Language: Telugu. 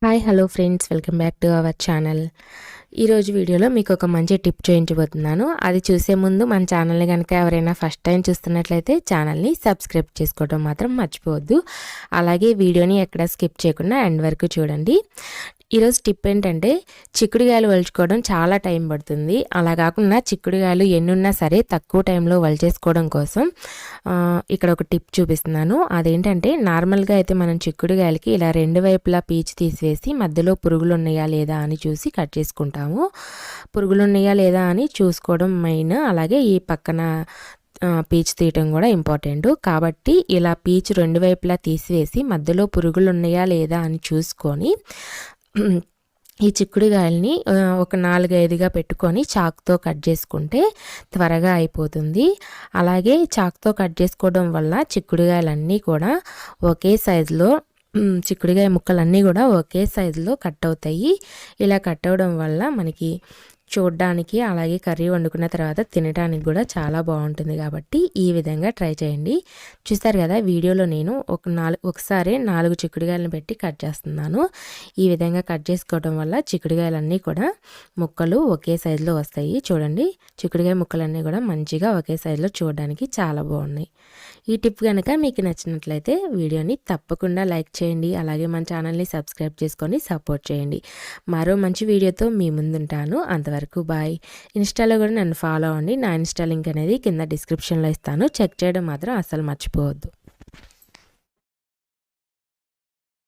Hi hello friends, welcome back to our channel. ఈరోజు వీడియోలో మీకు ఒక మంచి టిప్ చూపించబోతున్నాను. అది చూసే ముందు మన ఛానల్ని కనుక ఎవరైనా ఫస్ట్ టైం చూస్తున్నట్లయితే ఛానల్ని సబ్స్క్రైబ్ చేసుకోవడం మాత్రం మర్చిపోవద్దు. అలాగే వీడియోని ఎక్కడ స్కిప్ చేయకుండా ఎండ్ వరకు చూడండి. ఈరోజు టిప్ ఏంటంటే, చిక్కుడుకాయలు వలుచుకోవడం చాలా టైం పడుతుంది. అలా కాకుండా చిక్కుడుకాయలు ఎన్నున్నా సరే తక్కువ టైంలో వలిచేసుకోవడం కోసం ఇక్కడ ఒక టిప్ చూపిస్తున్నాను. అదేంటంటే, నార్మల్గా అయితే మనం చిక్కుడుకాయలకి ఇలా రెండు వైపులా పీచు తీసివేసి మధ్యలో పురుగులు ఉన్నాయా లేదా అని చూసి కట్ చేసుకుంటాము. పురుగులు ఉన్నాయా లేదా అని చూసుకోవడం మెయిన్. అలాగే ఈ పక్కన పీచు తీయటం కూడా ఇంపార్టెంట్. కాబట్టి ఇలా పీచు రెండు వైపులా తీసివేసి మధ్యలో పురుగులు ఉన్నాయా లేదా అని చూసుకొని ఈ చిక్కుడుకాయలని ఒక 4-5గా పెట్టుకొని చాకుతో కట్ చేసుకుంటే త్వరగా అయిపోతుంది. అలాగే చాకుతో కట్ చేసుకోవడం వల్ల చిక్కుడుకాయలన్నీ కూడా ఒకే సైజులో చిక్కుడుకాయ ముక్కలన్నీ కూడా ఒకే సైజులో కట్ అవుతాయి. ఇలా కట్ అవ్వడం వల్ల మనకి చూడడానికి అలాగే కర్రీ వండుకున్న తర్వాత తినడానికి కూడా చాలా బాగుంటుంది. కాబట్టి ఈ విధంగా ట్రై చేయండి. చూస్తారు కదా, వీడియోలో నేను ఒకసారి 4 చిక్కుడుకాయలను పెట్టి కట్ చేస్తున్నాను. ఈ విధంగా కట్ చేసుకోవడం వల్ల చిక్కుడుకాయలన్నీ కూడా ముక్కలు ఒకే సైజులో వస్తాయి. చూడండి, చిక్కుడుకాయ ముక్కలన్నీ కూడా మంచిగా ఒకే సైజులో చూడడానికి చాలా బాగున్నాయి. ఈ టిప్ కనుక మీకు నచ్చినట్లయితే వీడియోని తప్పకుండా లైక్ చేయండి. అలాగే మన ఛానల్ని సబ్స్క్రైబ్ చేసుకొని సపోర్ట్ చేయండి. మరో మంచి వీడియోతో మీ ముందుంటాను. అంతవరకు బాయ్. ఇన్స్టాలో కూడా నన్ను ఫాలో అవ్వండి. నా ఇన్స్టా లింక్ అనేది కింద డిస్క్రిప్షన్లో ఇస్తాను. చెక్ చేయడం మాత్రం అస్సలు మర్చిపోవద్దు.